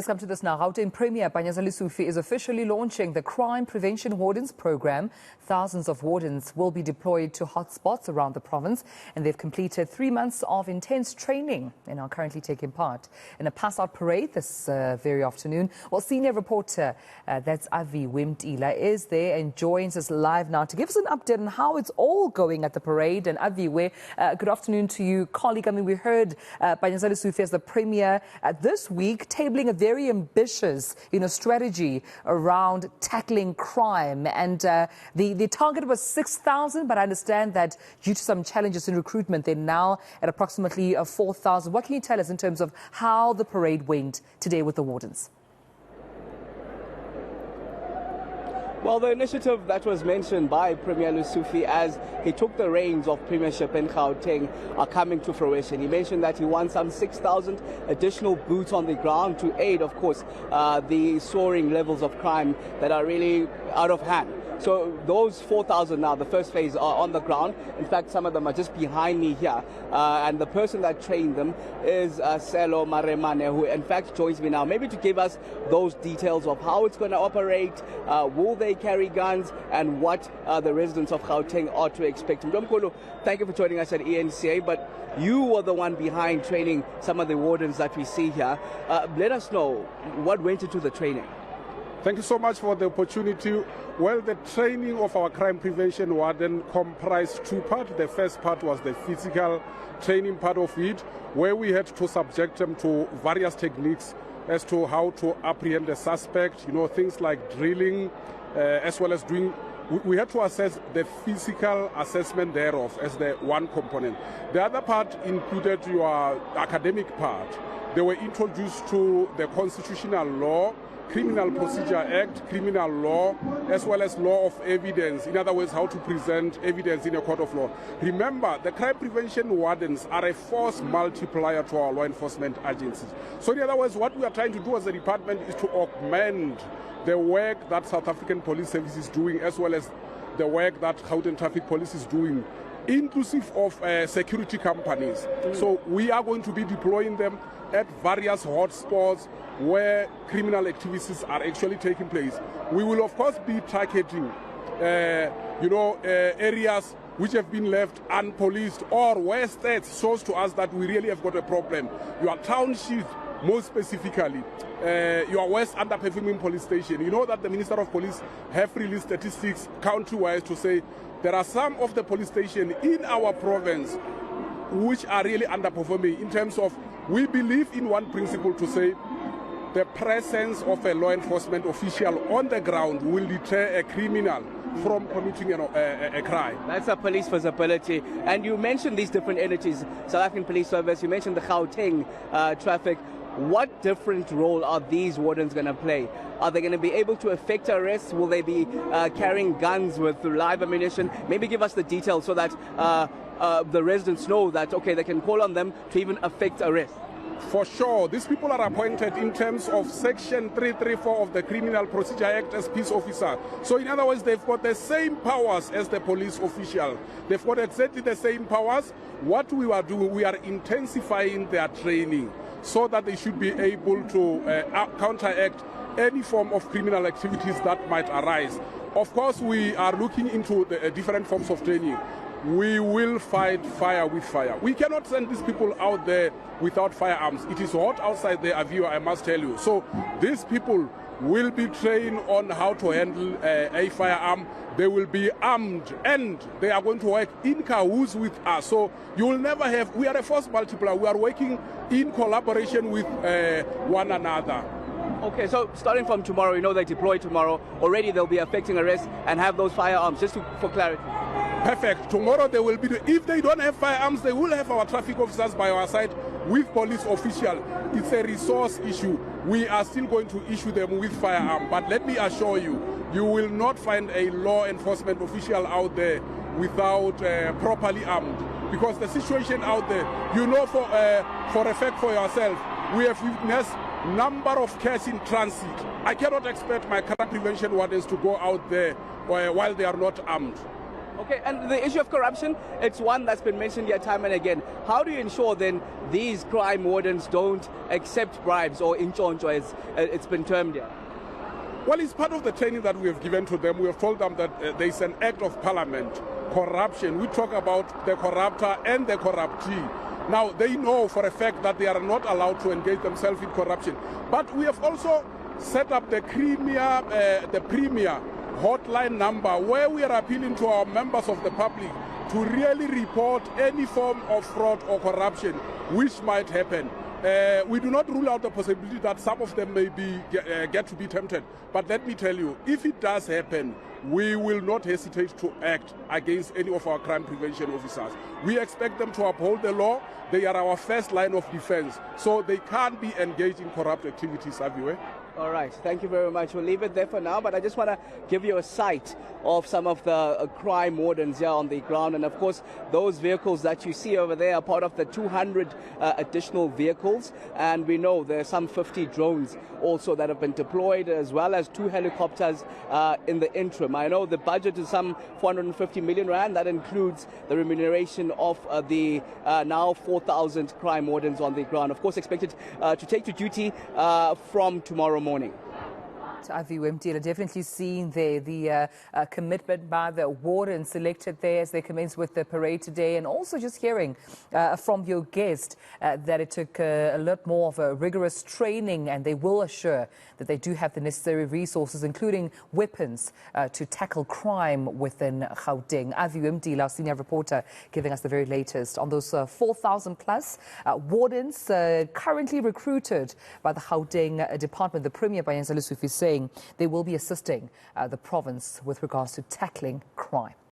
Let's come to this now. Gauteng Premier Panyaza Lesufi is officially launching the Crime Prevention Wardens program. Thousands of wardens will be deployed to hotspots around the province, and they've completed 3 months of intense training and are currently taking part in a pass-out parade this very afternoon. Well, senior reporter, that's Aviwe Mtila, is there and joins us live now to give us an update on how it's all going at the parade. And Aviwe, good afternoon to you, colleague. I mean, we heard Panyaza Lesufi as the Premier this week tabling a very ambitious, strategy around tackling crime, and the target was 6,000, but I understand that due to some challenges in recruitment, they're now at approximately 4,000. What can you tell us in terms of how the parade went today with the wardens? Well, the initiative that was mentioned by Premier Lesufi as he took the reins of premiership in Gauteng are coming to fruition. He mentioned that he wants some 6,000 additional boots on the ground to aid, of course, the soaring levels of crime that are really out of hand. So those 4,000 now, the first phase, are on the ground. In fact, some of them are just behind me here. And the person that trained them is Selo Maremane, who in fact joins me now, maybe to give us those details of how it's going to operate, will they carry guns, and what the residents of Gauteng are to expect. Mdomkulu, thank you for joining us at ENCA, but you were the one behind training some of the wardens that we see here. Let us know what went into the training. Thank you so much for the opportunity. Well, the training of our crime prevention warden comprised two parts. The first part was the physical training part of it, where we had to subject them to various techniques as to how to apprehend the suspect, things like drilling, as well as we had to assess the physical assessment thereof as the one component. The other part included your academic part. They were introduced to the constitutional law, Criminal Procedure Act, criminal law, as well as law of evidence. In other words, how to present evidence in a court of law. Remember, the crime prevention wardens are a force multiplier to our law enforcement agencies. So in other words, what we are trying to do as a department is to augment the work that South African Police Service is doing, as well as the work that Gauteng Traffic Police is doing, inclusive of security companies. So we are going to be deploying them at various hotspots where criminal activities are actually taking place. We will of course be targeting areas which have been left unpoliced, or where states shows to us that we really have got a problem. Your township, more specifically, your West underperforming police station. You know that the Minister of Police have released statistics country-wise to say there are some of the police stations in our province which are really underperforming in terms of, we believe in one principle to say the presence of a law enforcement official on the ground will deter a criminal from committing a crime. That's a police visibility. And you mentioned these different entities, South African Police Service, you mentioned the Gauteng traffic. What different role are these wardens going to play? Are they going to be able to effect arrests? Will they be carrying guns with live ammunition? Maybe give us the details so that the residents know that, okay, they can call on them to even effect arrests. For sure, these people are appointed in terms of Section 334 of the Criminal Procedure Act as peace officer. So in other words, they've got the same powers as the police official. They've got exactly the same powers. What we are doing, we are intensifying their training so that they should be able to counteract any form of criminal activities that might arise. Of course, we are looking into the different forms of training. We will fight fire with fire. We cannot send these people out there without firearms. It is hot outside there, Aviwe, I must tell you. So these people will be trained on how to handle a firearm. They will be armed, and they are going to work in cahoots with us. So you will never have, we are a force multiplier. We are working in collaboration with one another. Okay, so starting from tomorrow, they deploy tomorrow. Already they'll be effecting arrests and have those firearms, just for clarity. Perfect. Tomorrow they will be, if they don't have firearms, they will have our traffic officers by our side with police officials. It's a resource issue. We are still going to issue them with firearm. But let me assure you, you will not find a law enforcement official out there without properly armed. Because the situation out there, for a fact for yourself, we have witnessed number of cases in transit. I cannot expect my crime prevention wardens to go out there while they are not armed. Okay, and the issue of corruption, it's one that's been mentioned here time and again. How do you ensure then these crime wardens don't accept bribes or inchoncho as it's been termed here? Well, it's part of the training that we have given to them. We have told them that there is an act of parliament, corruption. We talk about the corruptor and the corruptee. Now, they know for a fact that they are not allowed to engage themselves in corruption. But we have also set up the premier hotline number where we are appealing to our members of the public to really report any form of fraud or corruption which might happen. We do not rule out the possibility that some of them may get to be tempted. But let me tell you, if it does happen, we will not hesitate to act against any of our crime prevention officers. We expect them to uphold the law. They are our first line of defense, so they can't be engaged in corrupt activities, Aviwe. All right, thank you very much. We'll leave it there for now, but I just want to give you a sight of some of the crime wardens here on the ground. And of course, those vehicles that you see over there are part of the 200 additional vehicles. And we know there are some 50 drones also that have been deployed, as well as 2 helicopters in the interim. I know the budget is some 450 million rand. That includes the remuneration of the now 4,000 crime wardens on the ground. Of course, expected to take to duty from tomorrow morning. Aviwe Mtila, definitely seeing there the commitment by the warden selected there as they commence with the parade today, and also just hearing from your guest that it took a lot more of a rigorous training, and they will assure that they do have the necessary resources, including weapons, to tackle crime within Gauteng. Aviwe Mtila, our senior reporter, giving us the very latest on those 4,000 plus wardens currently recruited by the Gauteng Department. The Premier Panyaza Lesufi saying they will be assisting the province with regards to tackling crime.